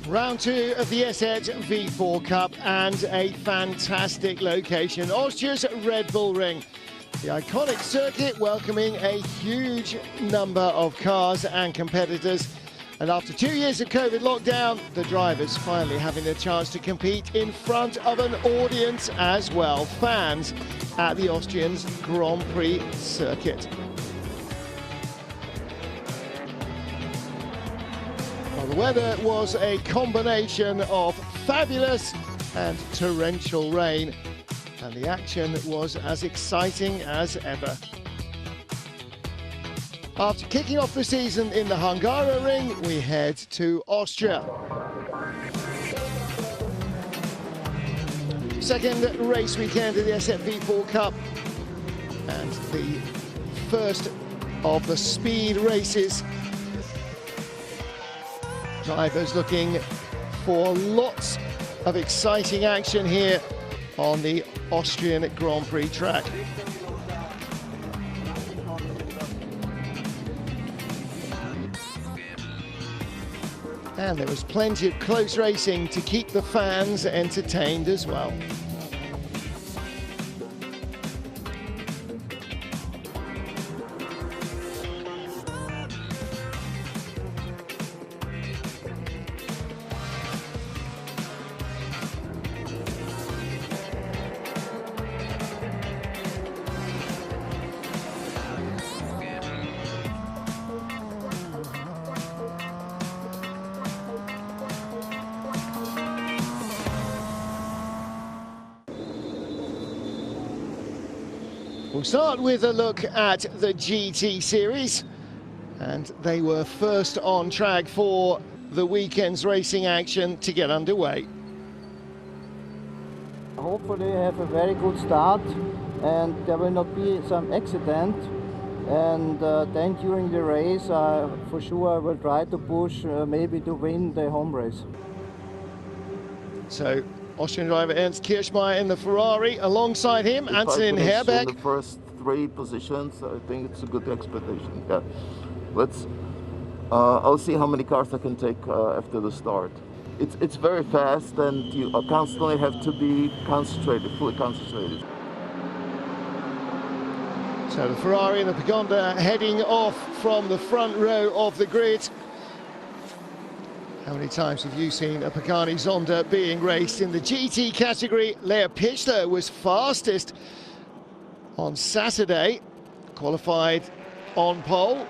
Round 2 of the ESET V4 Cup, and a fantastic location, Austria's Red Bull Ring. The iconic circuit welcoming a huge number of cars and competitors. And after 2 years of COVID lockdown, the drivers finally having the chance to compete in front of an audience as well, fans at the Austrians Grand Prix circuit. Well, the weather was a combination of fabulous and torrential rain, and the action was as exciting as ever. After kicking off the season in the Hungaroring, we head to Austria. Second race weekend of the ESET V4 Cup, and the first of the speed races. Drivers looking for lots of exciting action here on the Austrian Grand Prix track. And there was plenty of close racing to keep the fans entertained as well. We'll start with a look at the GT series, and they were first on track for the weekend's racing action to get underway. Hopefully have a very good start and there will not be some accident, and then during the race for sure I will try to push maybe to win the home race. So Austrian driver Ernst Kirchmeier in the Ferrari, alongside him Antonin Herbeck. In the first 3 positions, I think it's a good expectation. Yeah, I'll see how many cars I can take after the start. It's very fast, and you constantly have to be concentrated, fully concentrated. So the Ferrari and the Pagonda heading off from the front row of the grid. How many times have you seen a Pagani Zonda being raced in the GT category? Lea Pichler was fastest on Saturday, qualified on pole,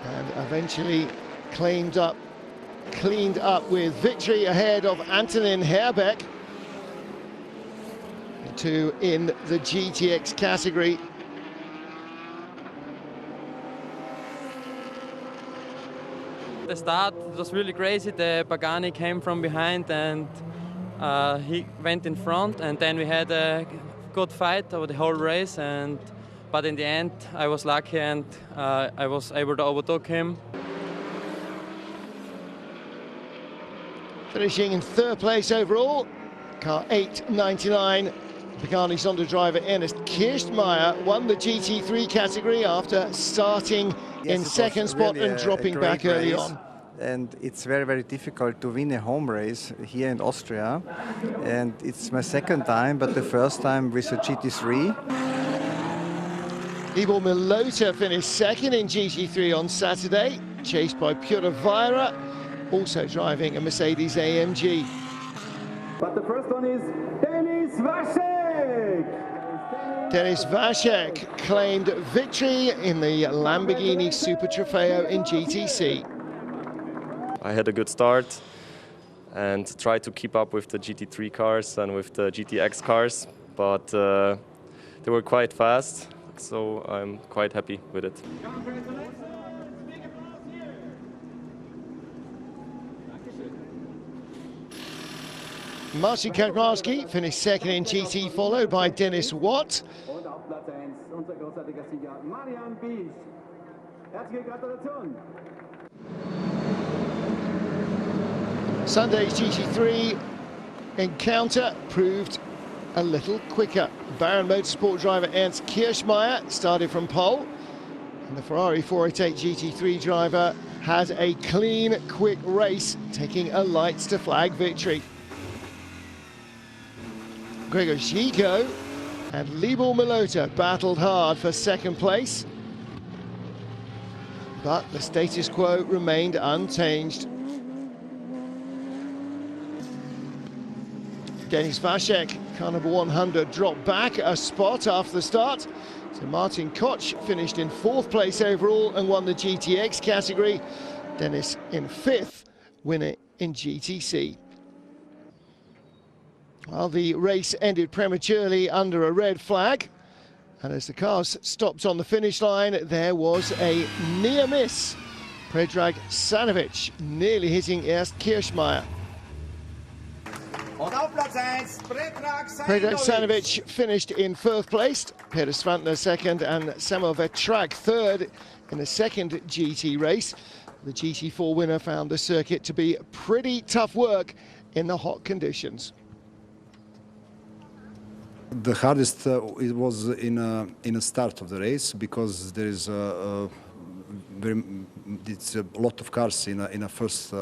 and eventually cleaned up with victory ahead of Antonin Herbeck. Two in the GTX category. The start was really crazy. The Pagani came from behind and he went in front, and then we had a good fight over the whole race, but in the end I was lucky and I was able to overtake him. Finishing in 3rd place overall, car 899, Pagani Zonda driver Ernst Kirchmeier won the GT3 category after starting in 2nd spot and dropping back early on. And it's very, very difficult to win a home race here in Austria. And it's my 2nd time, but the 1st time with a GT3. Libor Milota finished 2nd in GT3 on Saturday, chased by Piotr Weira, also driving a Mercedes AMG. But the first one is Denis Vacek! Denis Vacek claimed victory in the Lamborghini Super Trofeo in GTC. I had a good start and tried to keep up with the GT3 cars and with the GTX cars, but they were quite fast, so I'm quite happy with it. Marcin Kaczmarski finished 2nd in GT, followed by Dennis Watt. Sunday's GT3 encounter proved a little quicker. Baron Motorsport driver Ernst Kirchmeier started from pole, And the Ferrari 488 GT3 driver had a clean, quick race, taking a lights to flag victory. Gregor Zico and Libor Milota battled hard for second place, but the status quo remained unchanged. Denis Vacek, car number 100, dropped back a spot after the start. So Martin Koch finished in 4th place overall and won the GTX category. Denis in 5th, winner in GTC. Well, the race ended prematurely under a red flag. And as the cars stopped on the finish line, there was a near miss. Predrag Sanovic nearly hitting Ernst Kirschmeier. Predrag Sanovic finished in 4th place, Peter Svantner 2nd and Samuel Vetrak 3rd in the second GT race. The GT4 winner found the circuit to be pretty tough work in the hot conditions. The hardest it was in a start of the race, because there is it's a lot of cars in a first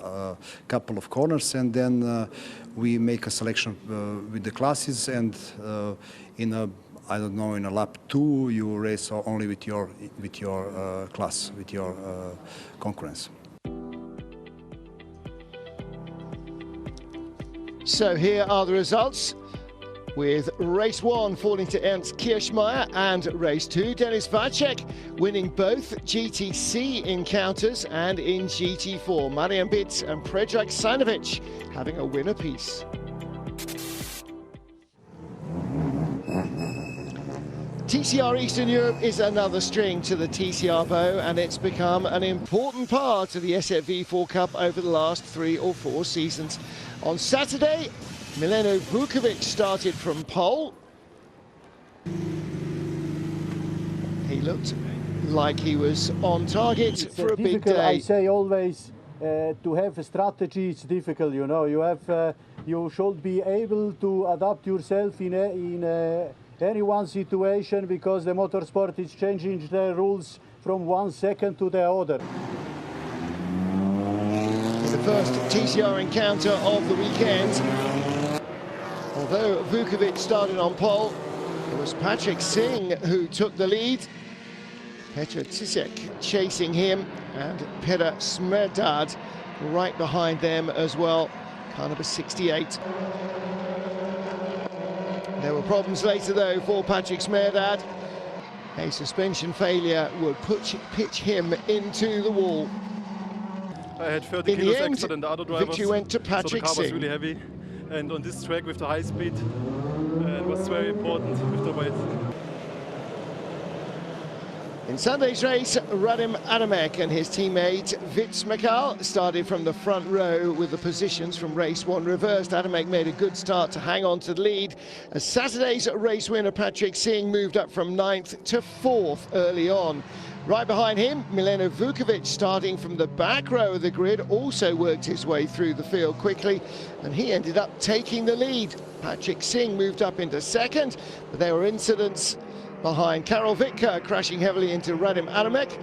couple of corners, and then we make a selection with the classes, and in a, I don't know, in a lap 2 you race only with your class, with your concurrence. So here are the results, with race 1 falling to Ernst Kirschmeier and race 2 Denis Vacek winning both GTC encounters, and in GT4 Marian Bitz and Predrag Sanovic having a win apiece. TCR Eastern Europe is another string to the TCR bow, and it's become an important part of the ESET V4 Cup over the last 3 or 4 seasons. On Saturday, Mileno Vukovic started from pole. He looked like he was on target for a big day. I say always to have a strategy, it's difficult, you know. You should be able to adapt yourself in any one situation, because the motorsport is changing the rules from 1 second to the other. The first TCR encounter of the weekend. Although Vukovic started on pole, it was Patrick Singh who took the lead. Petr Cissek chasing him, and Peter Smerdad right behind them as well, car number 68. There were problems later though for Patrick Smerdad. A suspension failure would pitch him into the wall. I had 30 kilos extra than the other drivers, victory went to Patrick so the car was Singh. really heavy. And on this track with the high speed, it was very important with the weight. In Sunday's race, Radim Adamek and his teammate Vitz Mikal started from the front row with the positions from race 1 reversed. Adamek made a good start to hang on to the lead, as Saturday's race winner Patrick Singh moved up from 9th to 4th early on. Right behind him, Mileno Vukovic, starting from the back row of the grid, also worked his way through the field quickly, and he ended up taking the lead. Patrick Singh moved up into 2nd, but there were incidents behind Karol Vitka, crashing heavily into Radim Adamek,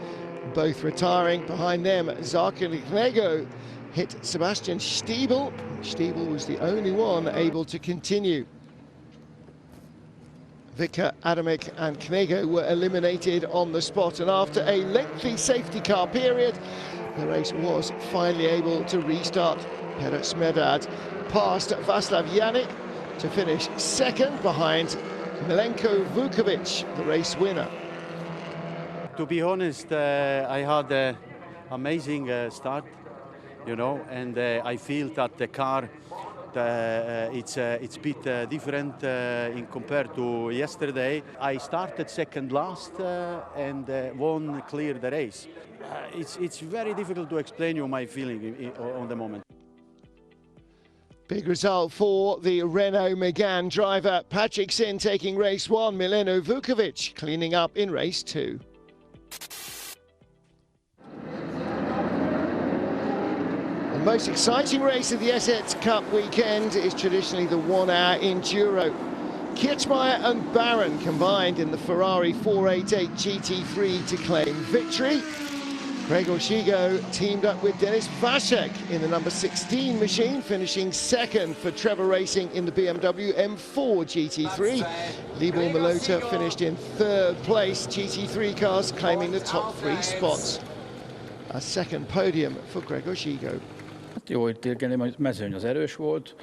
both retiring. Behind them, Zarko Knego hit Sebastian Stiebel. Stiebel was the only one able to continue. Vitka, Adamek and Knego were eliminated on the spot, and after a lengthy safety car period, the race was finally able to restart. Peter Smerdad passed Václav Janik to finish 2nd behind Milenko Vukovic, the race winner. To be honest, I had an amazing start, you know, and I feel that the car it's a bit different in compared to yesterday. I started 2nd last and won clear the race. It's very difficult to explain you my feeling on the moment. Big result for the Renault Megane driver. Patrick Singh taking race 1, Mileno Vukovic cleaning up in race 2. The most exciting race of the ESET Cup weekend is traditionally the 1-hour enduro. Kirchmeier and Barron combined in the Ferrari 488 GT3 to claim victory. Gregor Shigo teamed up with Denis Vacek in the number 16 machine, finishing second for Trevor Racing in the BMW M4 GT3. Libor Malota finished in third place, GT3 cars claiming the top 3 spots. A second podium for Gregor Shigo. Jó értékelni, mezőny az erős volt.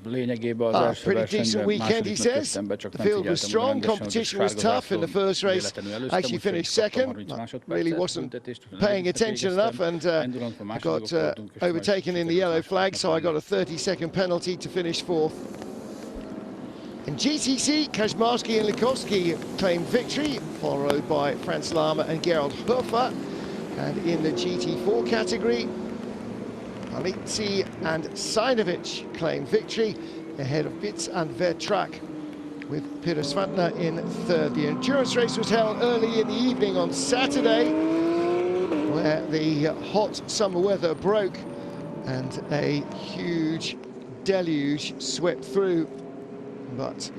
Lényegében az első pretty decent weekend, he says. The field was strong, competition was tough. In the first race, actually finished second. Really wasn't paying attention enough and got overtaken in the yellow flag, so I got a 30-second penalty to finish fourth. In GTC, Kaczmarski and Likowski claimed victory, followed by Franz Lama and Gerald Hofer. And in the GT4 category, Palitzi and Sajnovic claim victory ahead of Bitz and Vertrak, with Peter Svantner in third. The endurance race was held early in the evening on Saturday, where the hot summer weather broke and a huge deluge swept through. But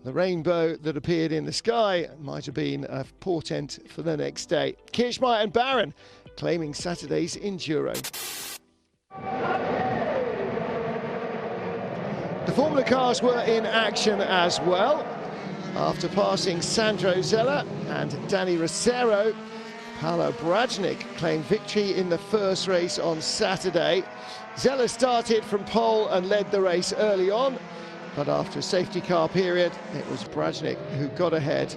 the rainbow that appeared in the sky might have been a portent for the next day. Kirchmeier and Barron claiming Saturday's Enduro. The Formula cars were in action as well. After passing Sandro Zeller and Danny Rosero, Paolo Brajnik claimed victory in the first race on Saturday. Zeller started from pole and led the race early on, but after a safety car period, it was Brajnik who got ahead.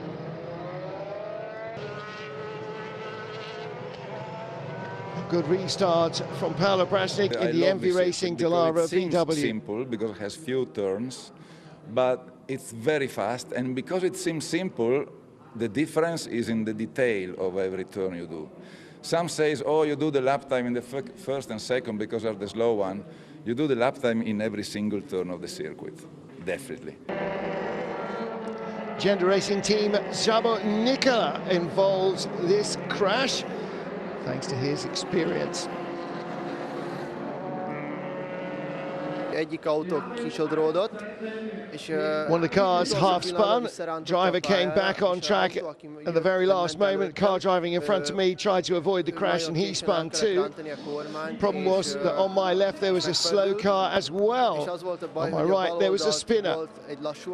Good restart from Paolo Brajnik in the MV Racing Dallara VW. It's simple because it has few turns, but it's very fast, and because it seems simple, the difference is in the detail of every turn you do. Some says, oh, you do the lap time in the first and second because of the slow one. You do the lap time in every single turn of the circuit, definitely. Gender Racing team Szabo Nikola involved this crash, thanks to his experience. One of the cars half spun. Driver came back on track at the very last moment. Car driving in front of me tried to avoid the crash and he spun too. Problem was that on my left there was a slow car as well. On my right there was a spinner.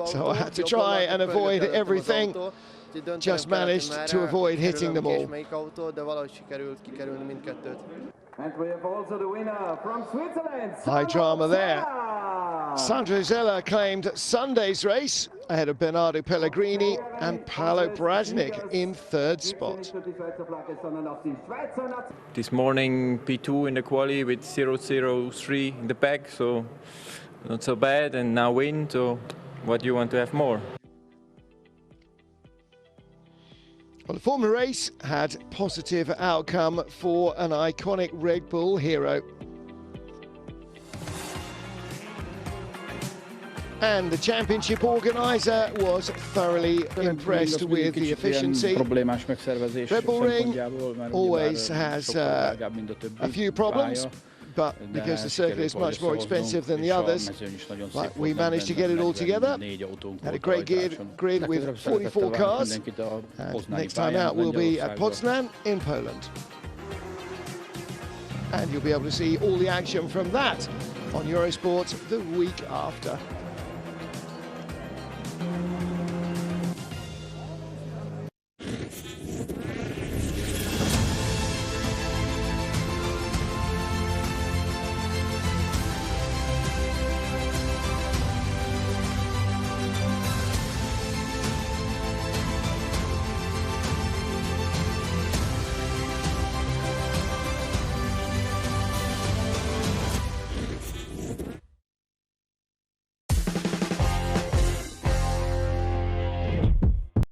So I had to try and avoid everything. Just managed to avoid hitting them all. And we have also the winner from Switzerland. High drama there. Sandro Zeller claimed Sunday's race ahead of Bernardo Pellegrini and Paolo Brajnik in third spot. This morning P2 in the quali with 0.03 in the back, so not so bad, and now win, so what do you want to have more? Well, the Formula race had positive outcome for an iconic Red Bull hero. And the championship organizer was thoroughly impressed with the efficiency. Red Bull Ring always has a few problems, but because the circuit is much more expensive than the others, but we managed to get it all together. Had a great grid with 44 cars, and next time out we'll be at Poznan in Poland. And you'll be able to see all the action from that on Eurosport the week after.